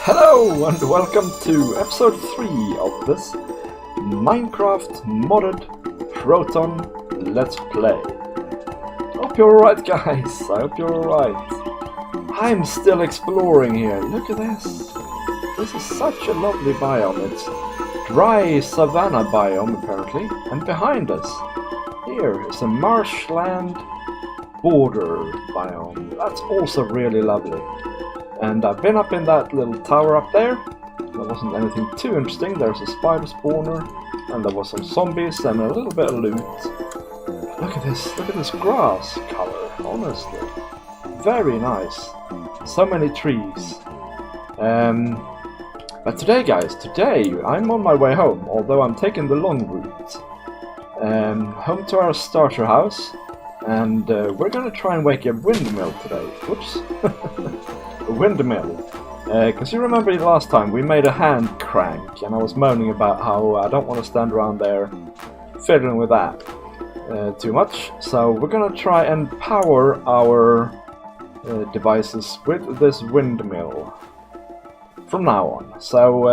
Hello and welcome to episode 3 of this Minecraft Modded Proton Let's Play. Hope you're alright, guys. I hope you're alright. I'm still exploring here. Look at this. This is such a lovely biome. It's dry savanna biome apparently. And behind us here is a marshland border biome. That's also really lovely. And I've been up in that little tower up there. There wasn't anything too interesting. There's a spider spawner, and there was some zombies and a little bit of loot. Look at this grass color, honestly. Very nice. So many trees. But today, guys, I'm on my way home, although I'm taking the long route. Home to our starter house, and we're gonna try and wake a windmill today. Whoops. A windmill. Because you remember last time we made a hand crank and I was moaning about how I don't want to stand around there fiddling with that too much. So we're gonna try and power our devices with this windmill from now on. So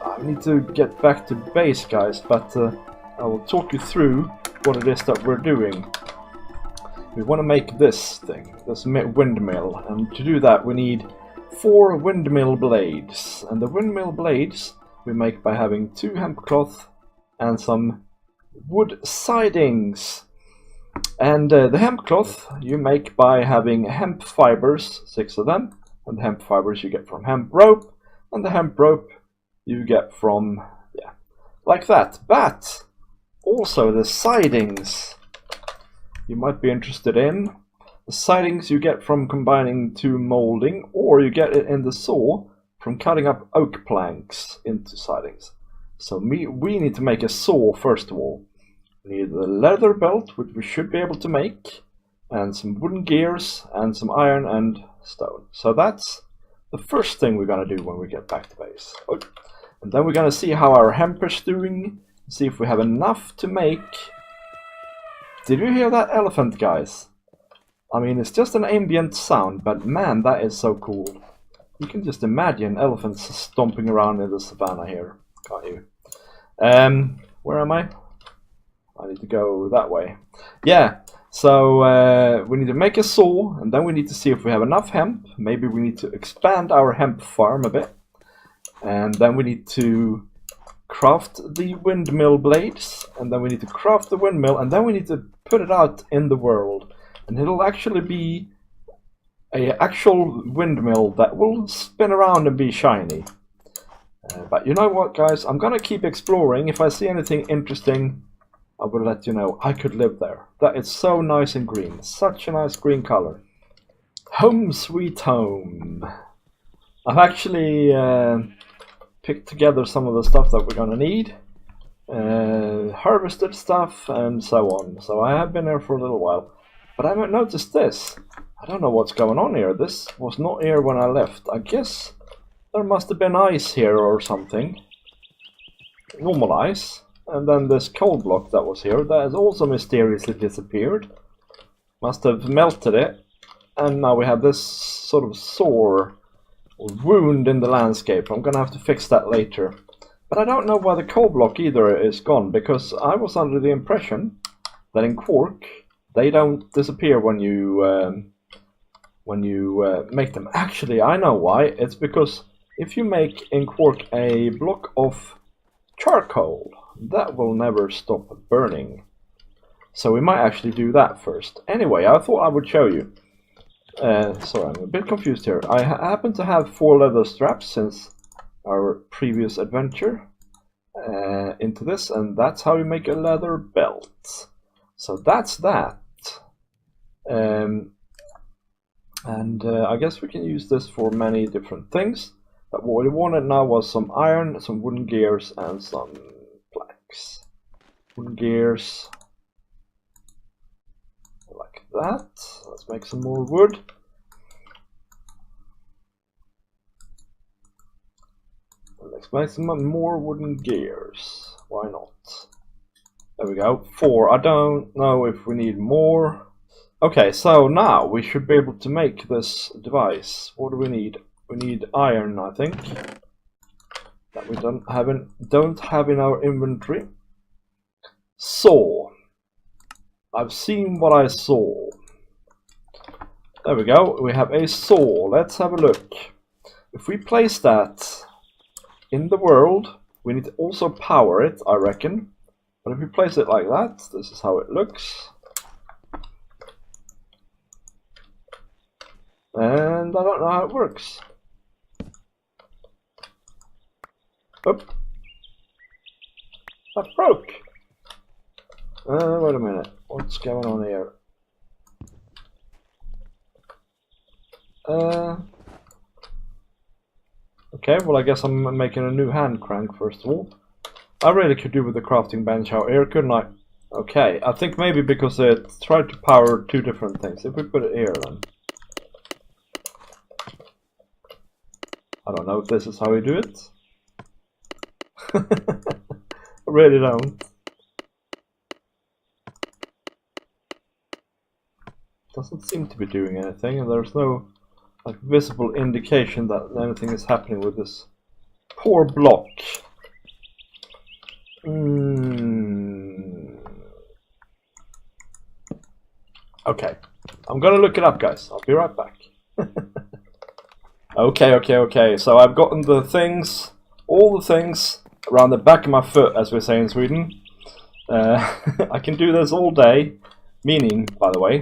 I need to get back to base, guys, but I will talk you through what it is that we're doing. We want to make this thing, this windmill, and to do that we need 4 windmill blades. And the windmill blades we make by having 2 hemp cloth and some wood sidings. And the hemp cloth you make by having hemp fibers, 6 of them, and the hemp fibers you get from hemp rope, and the hemp rope you get from, yeah, like that. But also the sidings you might be interested in. The sidings you get from combining 2 molding, or you get it in the saw from cutting up oak planks into sidings. So we need to make a saw first of all. We need the leather belt, which we should be able to make, and some wooden gears, and some iron and stone. So that's the first thing we're going to do when we get back to base. And then we're going to see how our hemp is doing, see if we have enough to make. Did you hear that elephant, guys? I mean, it's just an ambient sound, but man, that is so cool. You can just imagine elephants stomping around in the savannah here, can't you? Where am I? I need to go that way. Yeah, so we need to make a saw, and then we need to see if we have enough hemp. Maybe we need to expand our hemp farm a bit. And then we need to craft the windmill blades, and then we need to craft the windmill, and then we need to put it out in the world. And it'll actually be an actual windmill that will spin around and be shiny. But you know what, guys? I'm gonna keep exploring. If I see anything interesting, I will let you know. I could live there. That is so nice and green. Such a nice green color. Home sweet home. I've actually picked together some of the stuff that we're gonna need. Harvested stuff and so on. So I have been here for a little while. But I haven't noticed this. I don't know what's going on here. This was not here when I left. I guess there must have been ice here or something. Normal ice. And then this coal block that was here, that has also mysteriously disappeared. Must have melted it. And now we have this sort of sore or wound in the landscape. I'm gonna have to fix that later. But I don't know why the coal block either is gone, because I was under the impression that in Quark they don't disappear when you make them. Actually, I know why. It's because if you make in Quark a block of charcoal, that will never stop burning. So we might actually do that first. Anyway, I thought I would show you. Sorry, I'm a bit confused here. I happen to have 4 leather straps since our previous adventure into this, and that's how you make a leather belt. So that's that. I guess we can use this for many different things. But what we wanted now was some iron, some wooden gears, and some planks. Wooden gears. Like that. Let's make some more wood. Let's make some more wooden gears. Why not? There we go. 4. I don't know if we need more. Okay, so now we should be able to make this device. What do we need? We need iron, I think, that we don't have in our inventory. Saw. I've seen what I saw. There we go. We have a saw. Let's have a look. If we place that in the world, we need to also power it, I reckon. But if we place it like that, this is how it looks. And I don't know how it works. Oop. That broke. Wait a minute. What's going on here? Okay, well I guess I'm making a new hand crank first of all. I really could do with the crafting bench out here, couldn't I? Okay, I think maybe because it tried to power two different things. If we put it here then. I don't know if this is how we do it. I really don't. Doesn't seem to be doing anything, and there's no like visible indication that anything is happening with this poor block. Okay, I'm gonna look it up, guys. I'll be right back. Okay. So I've gotten the things, all the things around the back of my foot, as we say in Sweden. I can do this all day, meaning, by the way,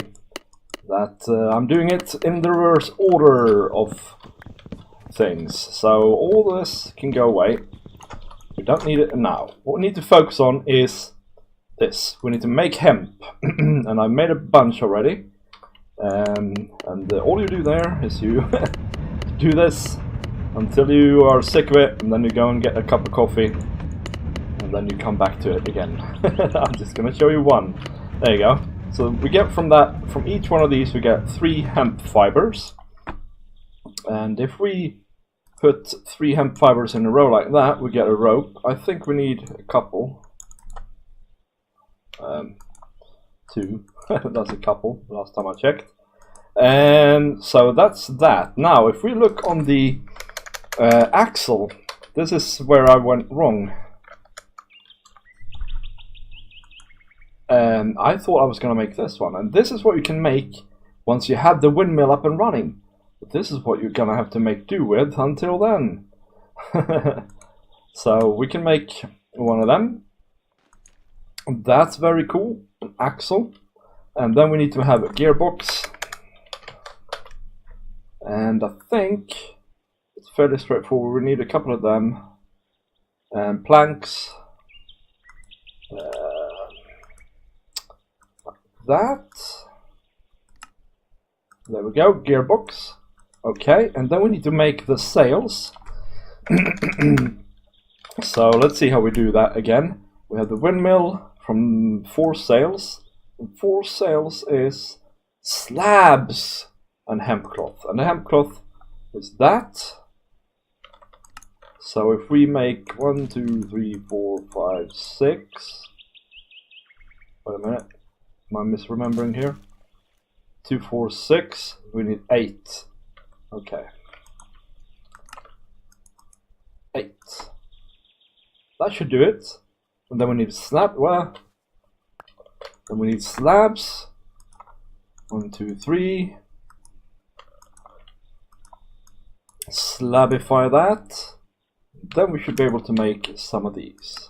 that I'm doing it in the reverse order of things. So all this can go away. We don't need it now. What we need to focus on is this. We need to make hemp. And I made a bunch already. And all you do there is you do this until you are sick of it, and then you go and get a cup of coffee, and then you come back to it again. I'm just going to show you one. There you go. So we get from each one of these we get 3 hemp fibers, and if we put 3 hemp fibers in a row like that, we get a rope. I think we need a couple. 2. That's a couple, last time I checked. And so that's that. Now if we look on the axle, this is where I went wrong. I thought I was going to make this one, and this is what you can make once you have the windmill up and running. But this is what you're going to have to make do with until then. So we can make one of them. That's very cool. An axle. And then we need to have a gearbox. And I think it's fairly straightforward. We need a couple of them. And planks. That. There we go, gearbox. Okay, and then we need to make the sails. So let's see how we do that again. We have the windmill from 4 sails. And 4 sails is slabs and hemp cloth. And the hemp cloth is that. So if we make 1, 2, 3, 4, 5, 6. Wait a minute. Am I misremembering here? 2, 4, 6. We need 8. Okay. 8. That should do it. And then we need then we need slabs. 1, 2, 3. Slabify that. Then we should be able to make some of these.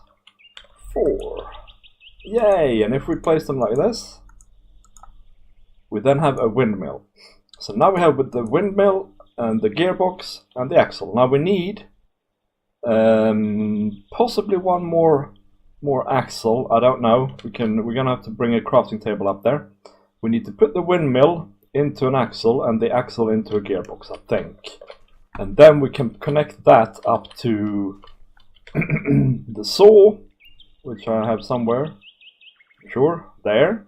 4. Yay! And if we place them like this, we then have a windmill. So now we have with the windmill and the gearbox and the axle. Now we need possibly one more axle. I don't know. We're gonna have to bring a crafting table up there. We need to put the windmill into an axle and the axle into a gearbox, I think. And then we can connect that up to the saw, which I have somewhere. Sure, there.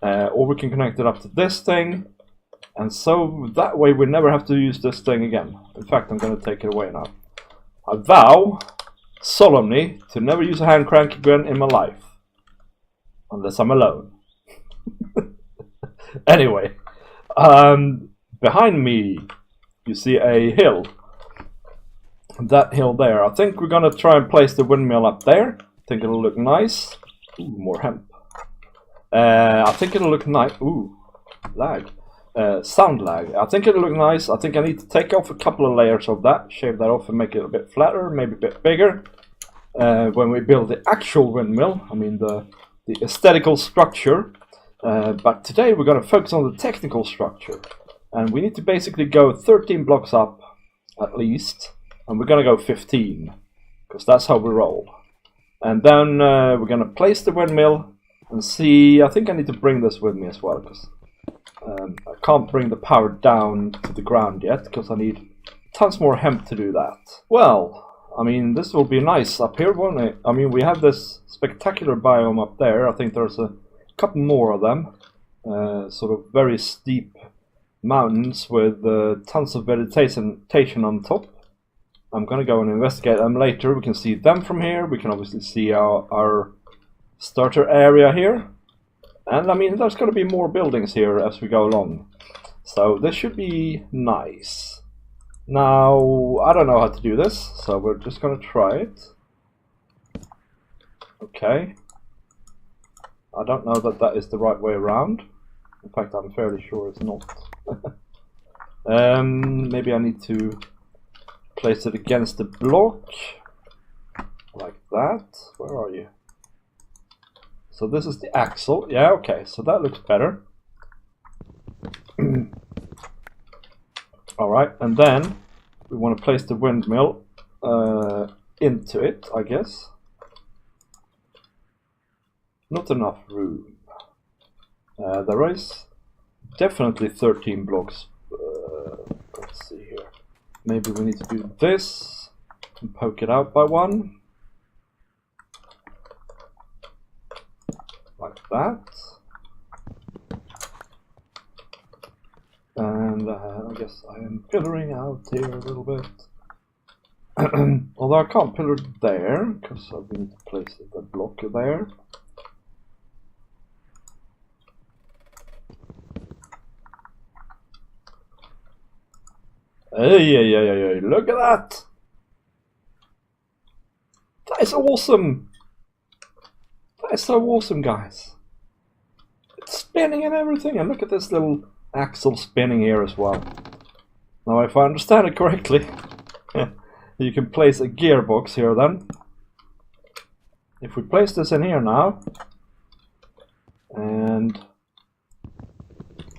Or we can connect it up to this thing, and so that way we never have to use this thing again. In fact, I'm going to take it away now. I vow solemnly to never use a hand crank again in my life, unless I'm alone. Anyway, behind me you see a hill. that hill there. I think we're gonna try and place the windmill up there. I think it'll look nice. Ooh, more hemp. I think it'll look nice. Ooh, lag. Sound lag. I think it'll look nice. I think I need to take off a couple of layers of that, shave that off and make it a bit flatter, maybe a bit bigger. When we build the actual windmill, I mean the aesthetical structure. But today we're going to focus on the technical structure. And we need to basically go 13 blocks up, at least. And we're going to go 15, because that's how we roll. And then we're going to place the windmill and see. I think I need to bring this with me as well, because I can't bring the power down to the ground yet, because I need tons more hemp to do that. Well, I mean, this will be nice up here, won't it? I mean, we have this spectacular biome up there. I think there's a couple more of them. Sort of very steep mountains with tons of vegetation on top. I'm gonna go and investigate them later. We can see them from here. We can obviously see our starter area here. And I mean, there's gonna be more buildings here as we go along. So this should be nice. Now, I don't know how to do this, so we're just gonna try it. Okay. I don't know that that is the right way around. In fact, I'm fairly sure it's not. Maybe I need to place it against the block. Like that. Where are you? So this is the axle. Yeah, okay, so that looks better. Alright, and then we want to place the windmill into it, I guess. Not enough room. There is definitely 13 blocks. Let's see here. Maybe we need to do this and poke it out by one. Like that. And I guess I am pillaring out here a little bit. Although I can't pillar there, because I need to place the block there. Hey, look at that! That is awesome! That is so awesome, guys. It's spinning and everything, and look at this little axle spinning here as well. Now, if I understand it correctly, you can place a gearbox here then. If we place this in here now, and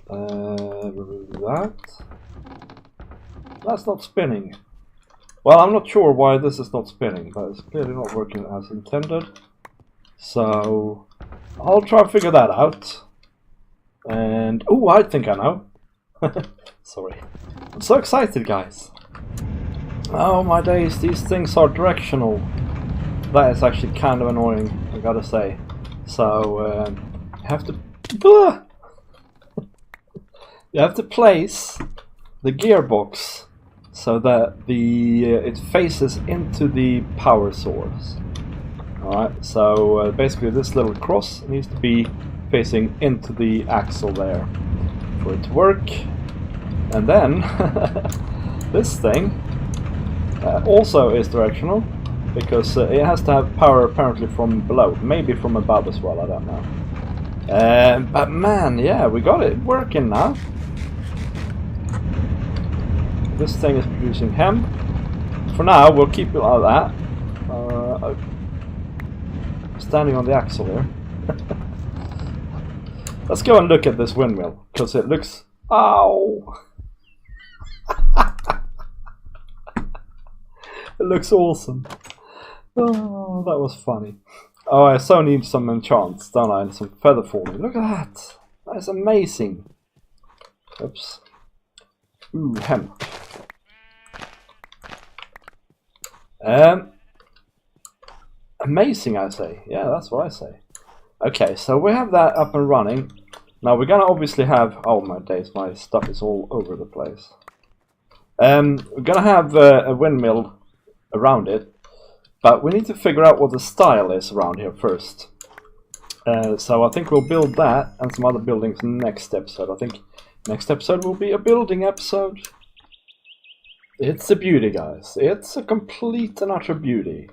that. That's not spinning. Well, I'm not sure why this is not spinning, but it's clearly not working as intended. So I'll try and figure that out. And oh, I think I know. Sorry. I'm so excited, guys. Oh my days, these things are directional. That is actually kind of annoying, I gotta say. So you have to you have to place the gearbox so that it faces into the power source. Alright, so basically this little cross needs to be facing into the axle there for it to work. And then this thing also is directional, because it has to have power apparently from below, maybe from above as well, I don't know. But man, yeah, we got it working now. This thing is producing hemp. For now, we'll keep it like that. Standing on the axle here. Let's go and look at this windmill, because it looks... Ow! It looks awesome. Oh, that was funny. Oh, I so need some enchants, don't I? And some feather falling. Look at that! That is amazing. Oops. Ooh, hemp. Amazing, I say. Yeah, that's what I say. Okay, so we have that up and running. Now we're gonna obviously have... Oh my days, my stuff is all over the place. We're gonna have a windmill around it, but we need to figure out what the style is around here first. So I think we'll build that and some other buildings next episode. I think next episode will be a building episode. It's a beauty, guys. It's a complete and utter beauty.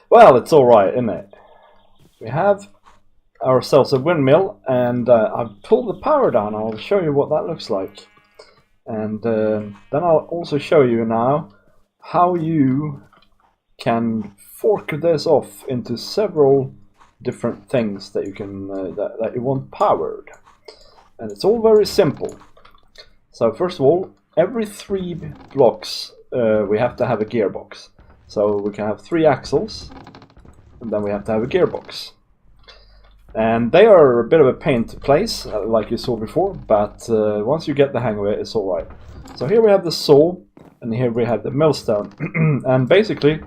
Well, it's alright, isn't it? We have ourselves a windmill, and I've pulled the power down. I'll show you what that looks like. And then I'll also show you now how you can fork this off into several different things that you can that you want powered. And it's all very simple. So first of all, every 3 blocks we have to have a gearbox. So we can have 3 axles, and then we have to have a gearbox. And they are a bit of a pain to place, like you saw before, but once you get the hang of it, it's alright. So here we have the saw, and here we have the millstone. And basically,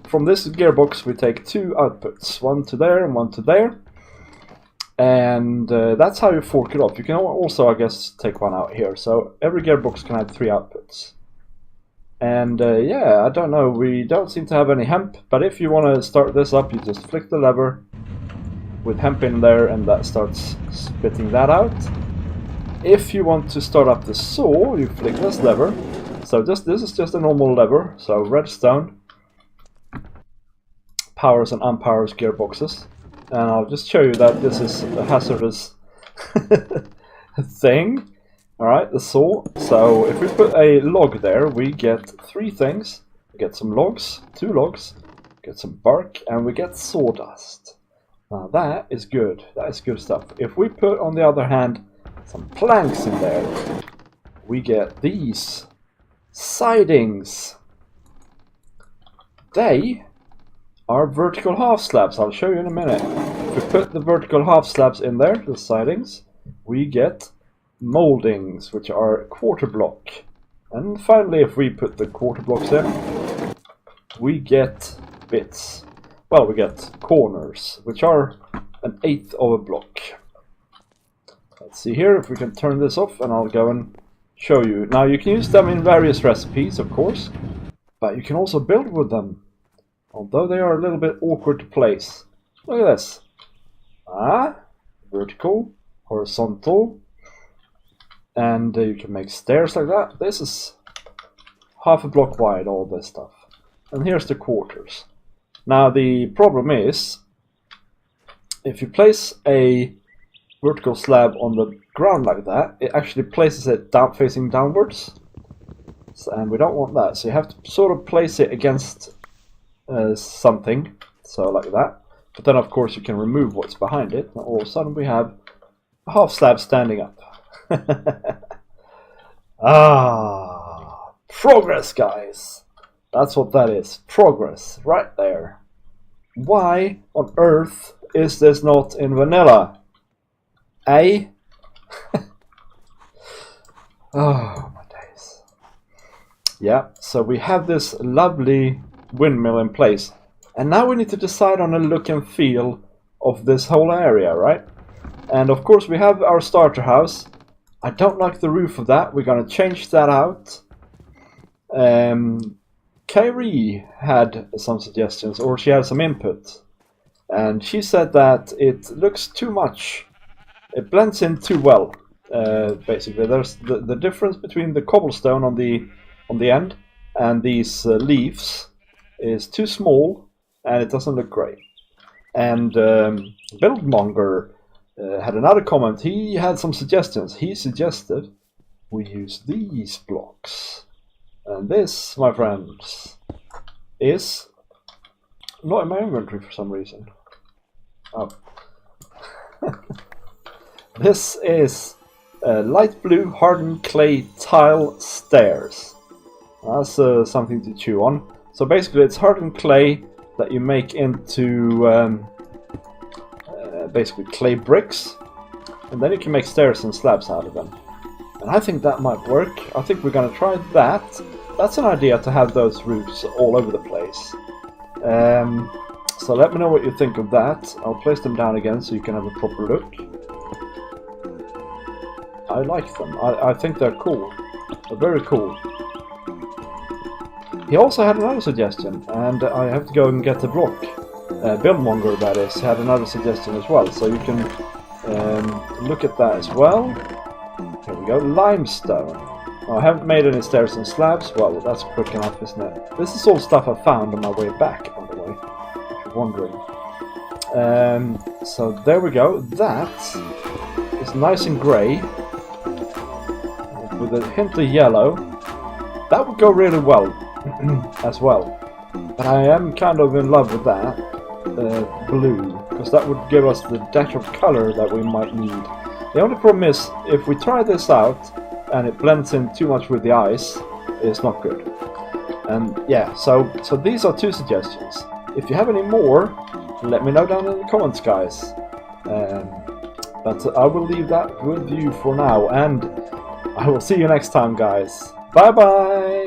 from this gearbox we take 2 outputs, one to there and one to there. And that's how you fork it off. You can also, I guess, take one out here. So every gearbox can have 3 outputs. And yeah, I don't know, we don't seem to have any hemp, but if you want to start this up, you just flick the lever with hemp in there, and that starts spitting that out. If you want to start up the saw, you flick this lever. So this is just a normal lever, so redstone powers and unpowers gearboxes. And I'll just show you that this is a hazardous thing. Alright, the saw. So if we put a log there, we get 3 things. We get some logs, 2 logs, get some bark, and we get sawdust. Now that is good. That is good stuff. If we put, on the other hand, some planks in there, we get these sidings. They are vertical half slabs. I'll show you in a minute. If we put the vertical half slabs in there, the sidings, we get moldings, which are quarter block. And finally, if we put the quarter blocks in, we get bits. Well, we get corners, which are 1/8 of a block. Let's see here if we can turn this off, and I'll go and show you. Now, you can use them in various recipes, of course, but you can also build with them, although they are a little bit awkward to place. Look at this. Vertical, horizontal, and you can make stairs like that. This is half a block wide, all this stuff. And here's the quarters. Now the problem is, if you place a vertical slab on the ground like that, it actually places it down, facing downwards. And we don't want that, so you have to sort of place it against something, so like that. But then of course you can remove what's behind it, and all of a sudden we have a half slab standing up. Progress, guys! That's what that is. Progress, right there. Why on earth is this not in vanilla? Eh? Oh, my days. Yeah, so we have this lovely windmill in place. And now we need to decide on the look and feel of this whole area, right? And of course we have our starter house. I don't like the roof of that. We're going to change that out. Kyrie had some suggestions, or she had some input, and she said that it looks too much. It blends in too well. Basically, there's the difference between the cobblestone on the end and these leaves is too small, and it doesn't look great. And Buildmonger had another comment. He had some suggestions. He suggested we use these blocks. And this, my friends, is not in my inventory for some reason. Oh. This is light blue hardened clay tile stairs. That's something to chew on. So basically it's hardened clay that you make into basically clay bricks. And then you can make stairs and slabs out of them. And I think that might work. I think we're going to try that. That's an idea, to have those roofs all over the place. So let me know what you think of that. I'll place them down again so you can have a proper look. I like them. I think they're cool. They're very cool. He also had another suggestion, and I have to go and get the block. Buildmonger, that is, had another suggestion as well, so you can look at that as well. Here we go, limestone. I haven't made any stairs and slabs. Well, that's quick enough, isn't it? This is all stuff I found on my way back, by the way, if you're wondering. So there we go. That is nice and grey with a hint of yellow. That would go really well as well. But I am kind of in love with that blue, because that would give us the dash of color that we might need. The only problem is, if we try this out and it blends in too much with the ice, it's not good. And yeah, so these are 2 suggestions. If you have any more, let me know down in the comments, guys. But I will leave that with you for now, and I will see you next time, guys. Bye bye!